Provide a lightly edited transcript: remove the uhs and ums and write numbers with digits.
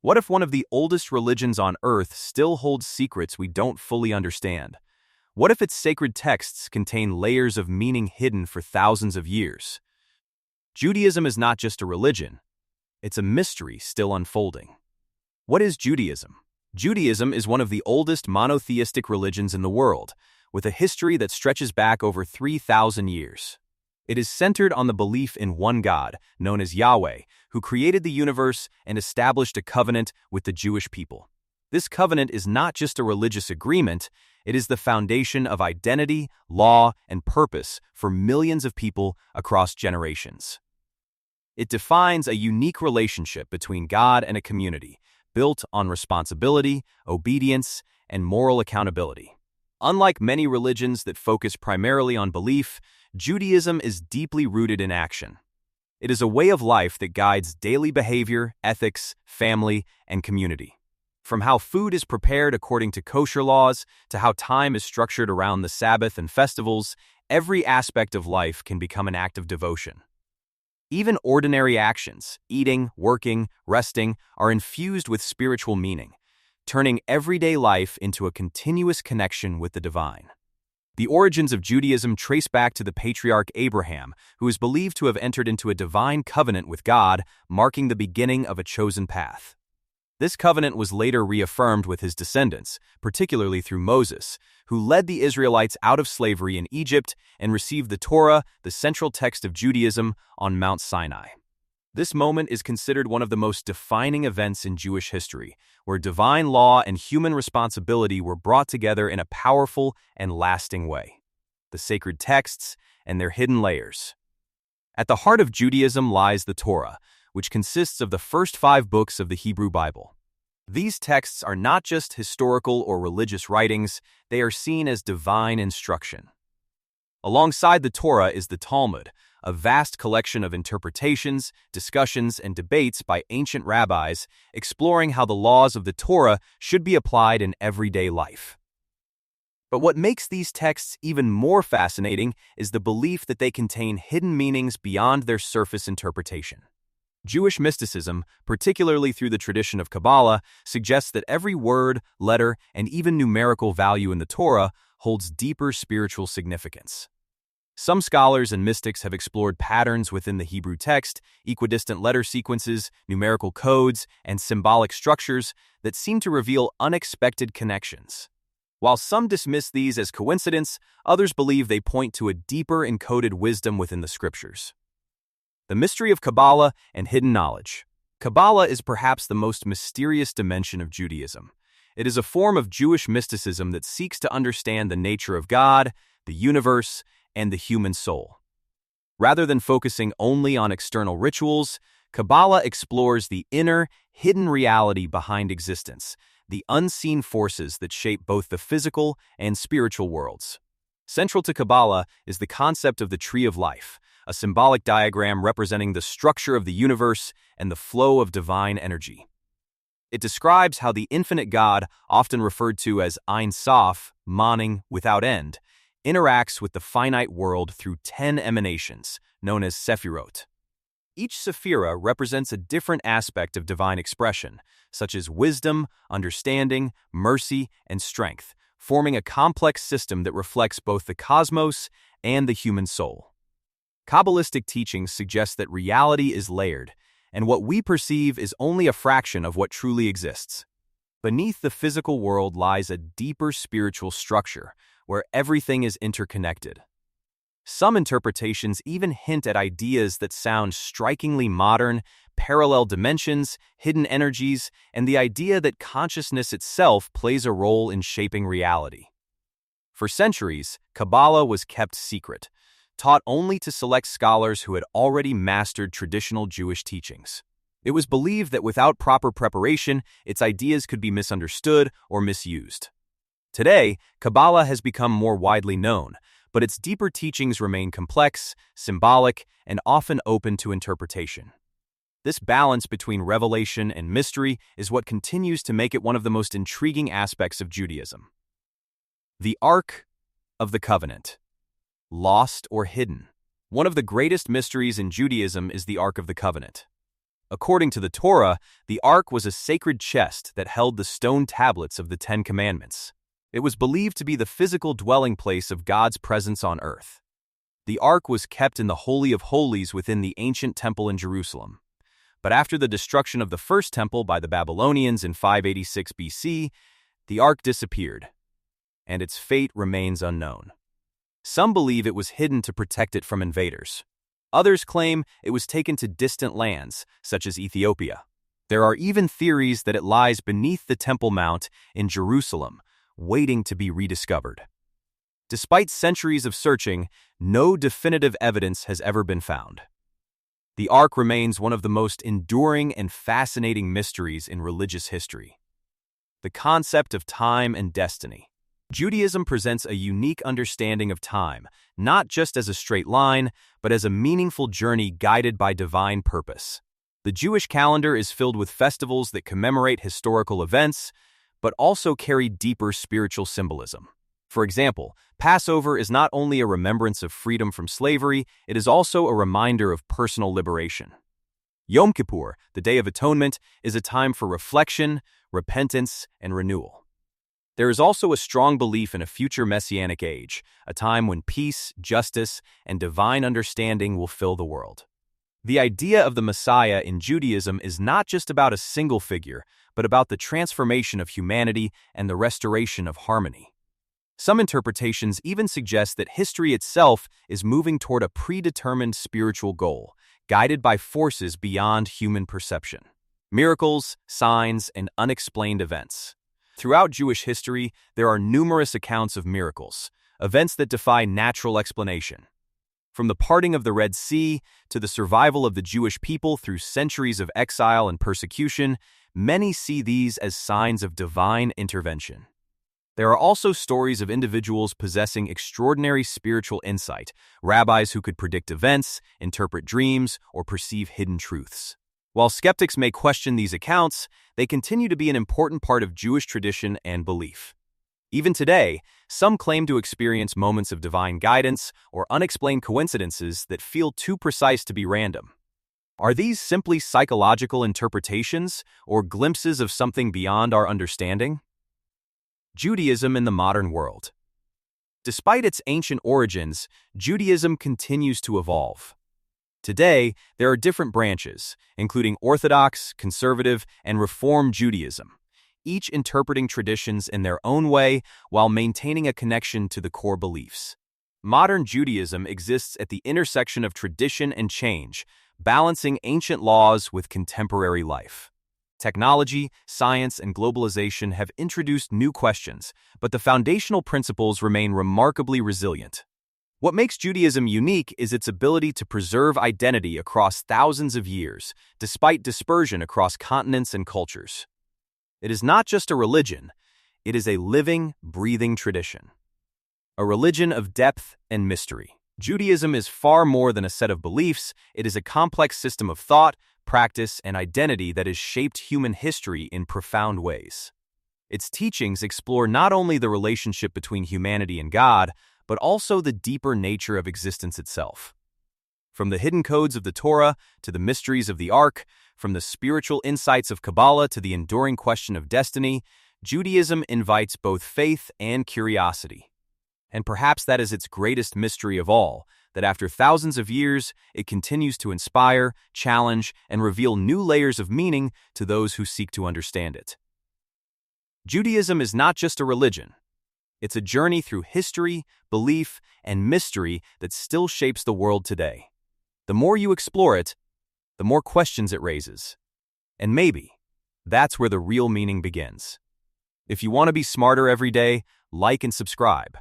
What if one of the oldest religions on Earth still holds secrets we don't fully understand? What if its sacred texts contain layers of meaning hidden for thousands of years? Judaism is not just a religion, it's a mystery still unfolding. What is Judaism? Judaism is one of the oldest monotheistic religions in the world, with a history that stretches back over 3,000 years. It is centered on the belief in one God, known as Yahweh, who created the universe and established a covenant with the Jewish people. This covenant is not just a religious agreement, it is the foundation of identity, law, and purpose for millions of people across generations. It defines a unique relationship between God and a community, built on responsibility, obedience, and moral accountability. Unlike many religions that focus primarily on belief, Judaism is deeply rooted in action. It is a way of life that guides daily behavior, ethics, family, and community. From how food is prepared according to kosher laws to how time is structured around the Sabbath and festivals, every aspect of life can become an act of devotion. Even ordinary actions, eating, working, resting, are infused with spiritual meaning, turning everyday life into a continuous connection with the divine. The origins of Judaism trace back to the patriarch Abraham, who is believed to have entered into a divine covenant with God, marking the beginning of a chosen path. This covenant was later reaffirmed with his descendants, particularly through Moses, who led the Israelites out of slavery in Egypt and received the Torah, the central text of Judaism, on Mount Sinai. This moment is considered one of the most defining events in Jewish history, where divine law and human responsibility were brought together in a powerful and lasting way. The sacred texts and their hidden layers. At the heart of Judaism lies the Torah, which consists of the first 5 books of the Hebrew Bible. These texts are not just historical or religious writings, they are seen as divine instruction. Alongside the Torah is the Talmud, a vast collection of interpretations, discussions, and debates by ancient rabbis exploring how the laws of the Torah should be applied in everyday life. But what makes these texts even more fascinating is the belief that they contain hidden meanings beyond their surface interpretation. Jewish mysticism, particularly through the tradition of Kabbalah, suggests that every word, letter, and even numerical value in the Torah holds deeper spiritual significance. Some scholars and mystics have explored patterns within the Hebrew text, equidistant letter sequences, numerical codes, and symbolic structures that seem to reveal unexpected connections. While some dismiss these as coincidence, others believe they point to a deeper encoded wisdom within the scriptures. The mystery of Kabbalah and hidden knowledge. Kabbalah is perhaps the most mysterious dimension of Judaism. It is a form of Jewish mysticism that seeks to understand the nature of God, the universe, and the human soul. Rather than focusing only on external rituals, Kabbalah explores the inner, hidden reality behind existence, the unseen forces that shape both the physical and spiritual worlds. Central to Kabbalah is the concept of the tree of life, a symbolic diagram representing the structure of the universe and the flow of divine energy. It describes how the infinite God, often referred to as Ein Sof, Moning, without end, interacts with the finite world through 10 emanations, known as Sephirot. Each Sephira represents a different aspect of divine expression, such as wisdom, understanding, mercy, and strength, forming a complex system that reflects both the cosmos and the human soul. Kabbalistic teachings suggest that reality is layered, and what we perceive is only a fraction of what truly exists. Beneath the physical world lies a deeper spiritual structure, where everything is interconnected. Some interpretations even hint at ideas that sound strikingly modern, parallel dimensions, hidden energies, and the idea that consciousness itself plays a role in shaping reality. For centuries, Kabbalah was kept secret, taught only to select scholars who had already mastered traditional Jewish teachings. It was believed that without proper preparation, its ideas could be misunderstood or misused. Today, Kabbalah has become more widely known, but its deeper teachings remain complex, symbolic, and often open to interpretation. This balance between revelation and mystery is what continues to make it one of the most intriguing aspects of Judaism. The Ark of the Covenant. Lost or hidden. One of the greatest mysteries in Judaism is the Ark of the Covenant. According to the Torah, the Ark was a sacred chest that held the stone tablets of the Ten Commandments. It was believed to be the physical dwelling place of God's presence on earth. The Ark was kept in the Holy of Holies within the ancient temple in Jerusalem. But after the destruction of the first temple by the Babylonians in 586 BC, the Ark disappeared, and its fate remains unknown. Some believe it was hidden to protect it from invaders. Others claim it was taken to distant lands, such as Ethiopia. There are even theories that it lies beneath the Temple Mount in Jerusalem, waiting to be rediscovered. Despite centuries of searching, no definitive evidence has ever been found. The Ark remains one of the most enduring and fascinating mysteries in religious history. The concept of time and destiny. Judaism presents a unique understanding of time, not just as a straight line, but as a meaningful journey guided by divine purpose. The Jewish calendar is filled with festivals that commemorate historical events, but also carry deeper spiritual symbolism. For example, Passover is not only a remembrance of freedom from slavery, it is also a reminder of personal liberation. Yom Kippur, the Day of Atonement, is a time for reflection, repentance, and renewal. There is also a strong belief in a future messianic age, a time when peace, justice, and divine understanding will fill the world. The idea of the Messiah in Judaism is not just about a single figure, but about the transformation of humanity and the restoration of harmony. Some interpretations even suggest that history itself is moving toward a predetermined spiritual goal, guided by forces beyond human perception. Miracles, signs, and unexplained events. Throughout Jewish history, there are numerous accounts of miracles, events that defy natural explanation. From the parting of the Red Sea to the survival of the Jewish people through centuries of exile and persecution, many see these as signs of divine intervention. There are also stories of individuals possessing extraordinary spiritual insight, rabbis who could predict events, interpret dreams, or perceive hidden truths. While skeptics may question these accounts, they continue to be an important part of Jewish tradition and belief. Even today, some claim to experience moments of divine guidance or unexplained coincidences that feel too precise to be random. Are these simply psychological interpretations or glimpses of something beyond our understanding? Judaism in the modern world. Despite its ancient origins, Judaism continues to evolve. Today, there are different branches, including Orthodox, Conservative, and Reform Judaism, each interpreting traditions in their own way while maintaining a connection to the core beliefs. Modern Judaism exists at the intersection of tradition and change, balancing ancient laws with contemporary life. Technology, science, and globalization have introduced new questions, but the foundational principles remain remarkably resilient. What makes Judaism unique is its ability to preserve identity across thousands of years, despite dispersion across continents and cultures. It is not just a religion, it is a living, breathing tradition. A religion of depth and mystery. Judaism is far more than a set of beliefs, it is a complex system of thought, practice, and identity that has shaped human history in profound ways. Its teachings explore not only the relationship between humanity and God, but also the deeper nature of existence itself. From the hidden codes of the Torah to the mysteries of the Ark, from the spiritual insights of Kabbalah to the enduring question of destiny, Judaism invites both faith and curiosity. And perhaps that is its greatest mystery of all, that after thousands of years, it continues to inspire, challenge, and reveal new layers of meaning to those who seek to understand it. Judaism is not just a religion. It's a journey through history, belief, and mystery that still shapes the world today. The more you explore it, the more questions it raises. And maybe that's where the real meaning begins. If you want to be smarter every day, like and subscribe.